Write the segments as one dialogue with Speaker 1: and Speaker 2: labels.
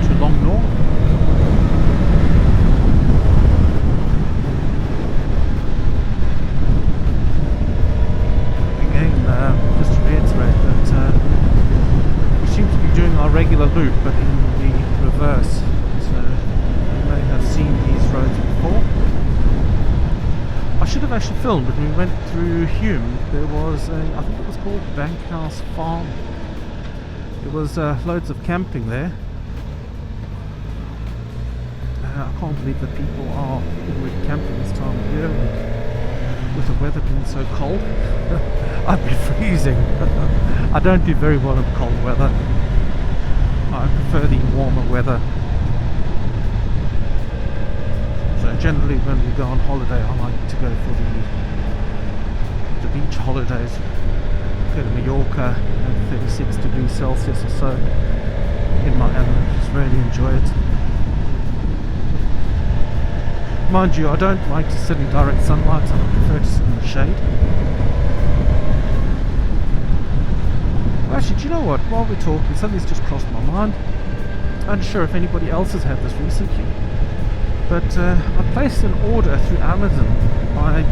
Speaker 1: to Longnor. Just to reiterate that we seem to be doing our regular loop but in the reverse, so you may have seen these roads before. I should have actually filmed when we went through Hume. There was I think it was called Bankhouse Farm. There was loads of camping there. I can't believe that people are already camping this time of year. With the weather being so cold, I'd be freezing. I don't do very well in cold weather. I prefer the warmer weather. So generally when we go on holiday, I like to go for the beach holidays. Go to Mallorca at 36 degrees Celsius or so in my element. Just really enjoy it. Mind you, I don't like to sit in direct sunlight, I prefer to sit in the shade. Well, actually, do you know what? While we're talking, something's just crossed my mind. I'm not sure if anybody else has had this recently, but I placed an order through Amazon. I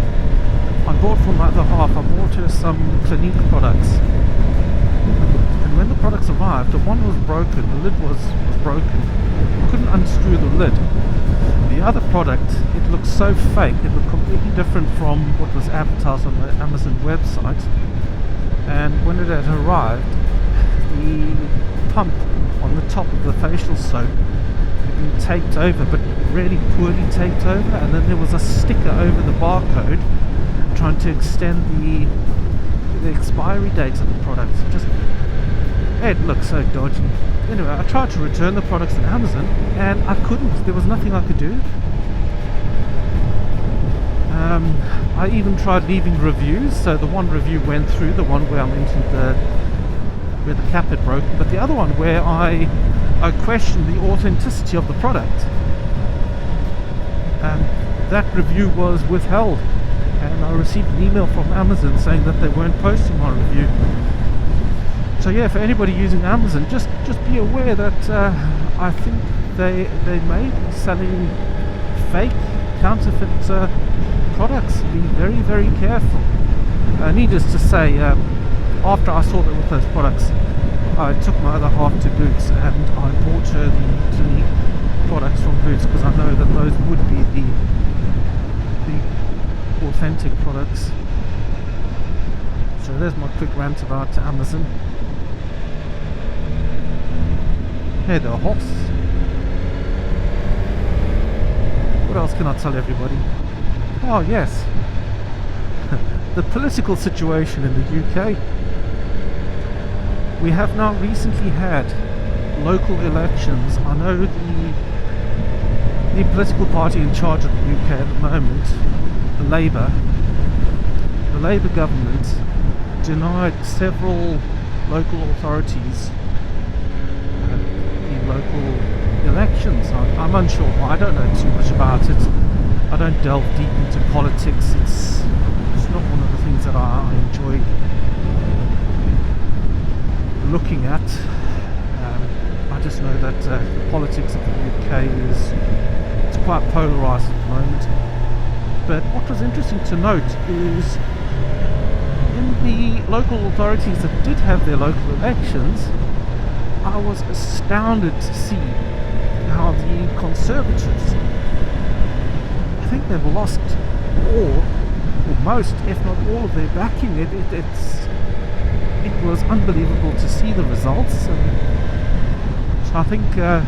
Speaker 1: bought for my other half, I bought her some Clinique products. And when the products arrived, the one was broken, the lid was broken. I couldn't unscrew the lid. The other product, it looked so fake, it looked completely different from what was advertised on the Amazon website. And when it had arrived, the pump on the top of the facial soap had been taped over, but really poorly taped over, and then there was a sticker over the barcode trying to extend the expiry date of the product. It looked so dodgy. Anyway, I tried to return the products on Amazon and I couldn't. There was nothing I could do. I even tried leaving reviews. So the one review went through, the one where I mentioned where the cap had broken, but the other one where I questioned the authenticity of the product, that review was withheld, and I received an email from Amazon saying that they weren't posting my review. So yeah, for anybody using Amazon, just be aware that I think they may be selling fake, counterfeit products. Be very, very careful. Needless to say, after I saw that with those products, I took my other half to Boots and I bought her the Clinique products from Boots because I know that those would be the authentic products. So there's my quick rant about Amazon. Hey there, hops. What else can I tell everybody? Oh yes, the political situation in the UK. We have now recently had local elections. I know the political party in charge of the UK at the moment, the Labour government, denied several local authorities the local elections. I'm unsure why. I don't know too much about it. I don't delve deep into politics. It's not one of the things that I enjoy looking at. I just know that the politics of the UK it's quite polarised at the moment. But what was interesting to note is in the local authorities that did have their local elections, I was astounded to see how the Conservatives, I think they've lost all, or most, if not all of their backing. It was unbelievable to see the results. So I think the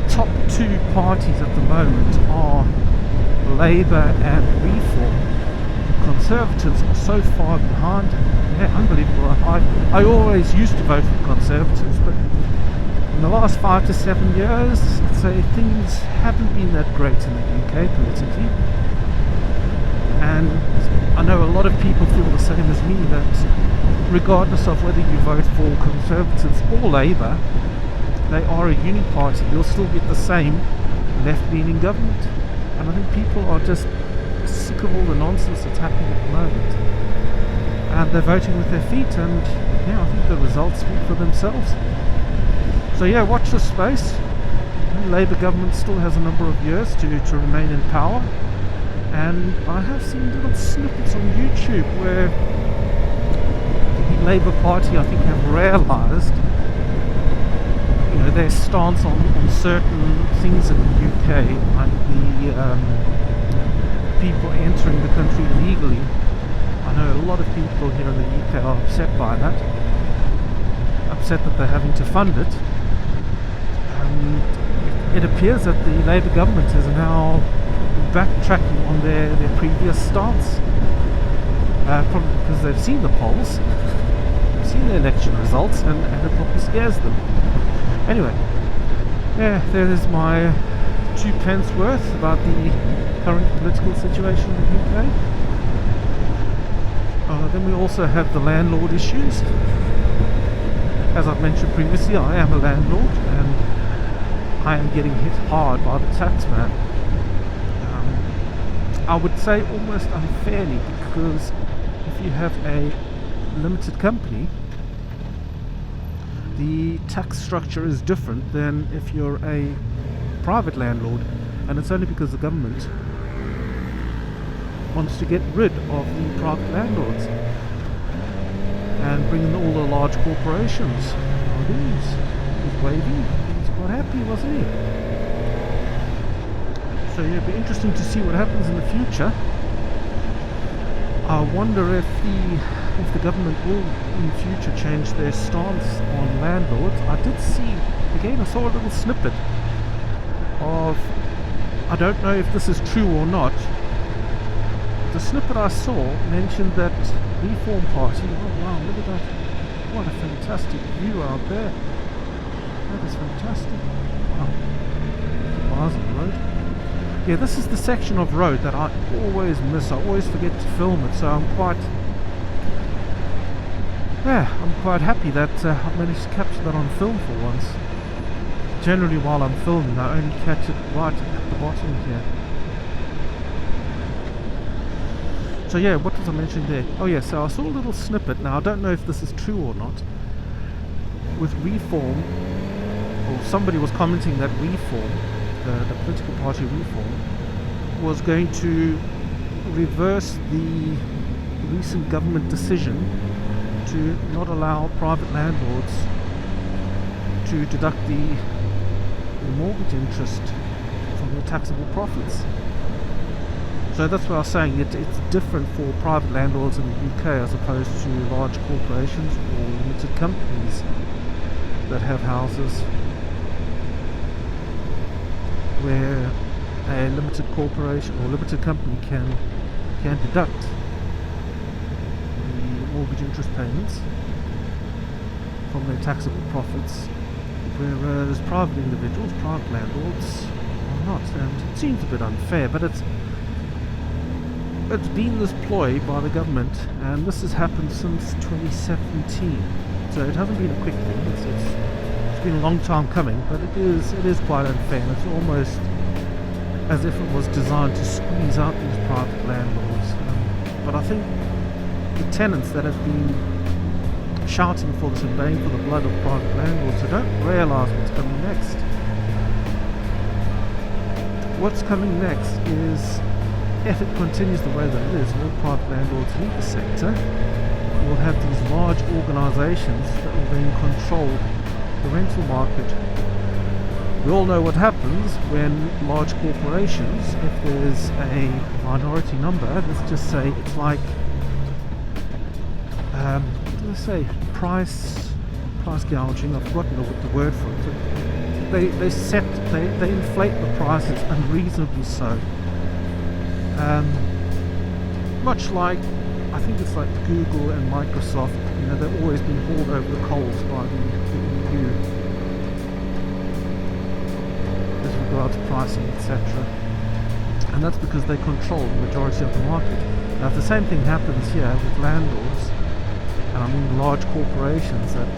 Speaker 1: top two parties at the moment are Labour and Reform. Conservatives are so far behind. Yeah, unbelievable. I always used to vote for Conservatives, but in the last 5 to 7 years, I'd say things haven't been that great in the UK politically. And I know a lot of people feel the same as me, that regardless of whether you vote for Conservatives or Labour, they are a uni party. You'll still get the same left-leaning government. And I think people are just sick of all the nonsense that's happening at the moment. and they're voting with their feet, and yeah, I think the results speak for themselves. So yeah, watch this space. The Labour government still has a number of years to remain in power, and I have seen little snippets on YouTube where the Labour Party, I think, have realised, you know, their stance on certain things in the UK, like the people entering the country legally. I know a lot of people here in the UK are upset by that, upset that they're having to fund it. It appears that the Labour government is now backtracking on their previous stance, probably because they've seen the polls, they've seen the election results, and it probably scares them. Anyway, yeah, there's my 2 pence worth about the current political situation in the UK. Then we also have the landlord issues. As I've mentioned previously, I am a landlord, and I am getting hit hard by the tax man. I would say almost unfairly, because if you have a limited company, the tax structure is different than if you're a private landlord, and it's only because the government wants to get rid of the private landlords and bring in all the large corporations. He's waving. He's quite happy, wasn't he? So yeah, it'll be interesting to see what happens in the future. I wonder if the government will in the future change their stance on landlords. I did see, again, I saw a little snippet of, I don't know if this is true or not. The snippet I saw mentioned that Reform Party, oh wow, look at that, what a fantastic view out there. That is fantastic. Wow, miles of road. Yeah, this is the section of road that I always miss. I always forget to film it, so I'm quite happy that I've managed to capture that on film for once. Generally while I'm filming, I only catch it right at the bottom here. So yeah, what was I mentioning there? Oh yeah, so I saw a little snippet. Now I don't know if this is true or not. With Reform, or somebody was commenting that Reform, the political party Reform, was going to reverse the recent government decision to not allow private landlords to deduct the mortgage interest from their taxable profits. So that's what I was saying, it's different for private landlords in the UK as opposed to large corporations or limited companies that have houses, where a limited corporation or limited company can deduct the mortgage interest payments from their taxable profits, whereas private individuals, private landlords, are not. And it seems a bit unfair, but it's been this ploy by the government, and this has happened since 2017. So it hasn't been a quick thing. It's been a long time coming, but it is quite unfair. And it's almost as if it was designed to squeeze out these private landlords. But I think the tenants that have been shouting for this and baying for the blood of private landlords, they don't realise what's coming next. What's coming next is, if it continues the way that it is, all private landlords leave the sector, we'll have these large organisations that will then control the rental market. We all know what happens when large corporations, if there's a minority number, let's just say it's like, let's say price gouging, I've forgotten what the word for it. They inflate the prices unreasonably so. Much like, I think it's like Google and Microsoft, you know, they've always been hauled over the coals by the EU as regards pricing, etc. And that's because they control the majority of the market. Now, if the same thing happens here with landlords, and I mean large corporations that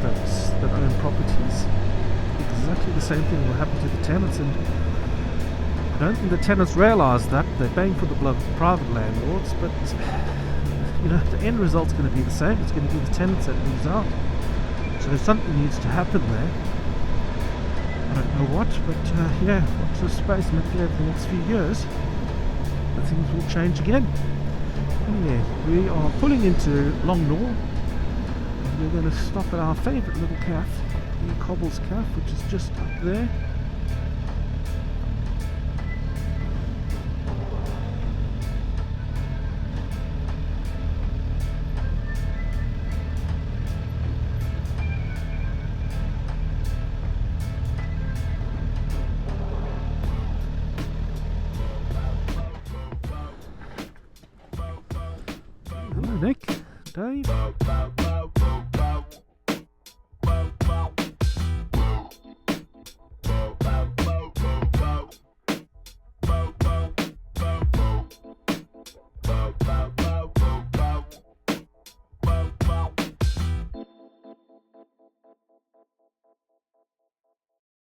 Speaker 1: own properties, exactly the same thing will happen to the tenants. And I don't think the tenants realise that they're paying for the blood of private landlords, but you know, the end result's going to be the same. It's going to be the tenants that lose out. So something needs to happen there. I don't know what, but yeah, watch this space maybe over the next few years, and things will change again. Anyway, we are pulling into Longnor, and we're going to stop at our favourite little cafe, the Cobbles Cafe, which is just up there. Hello Nick, Dave.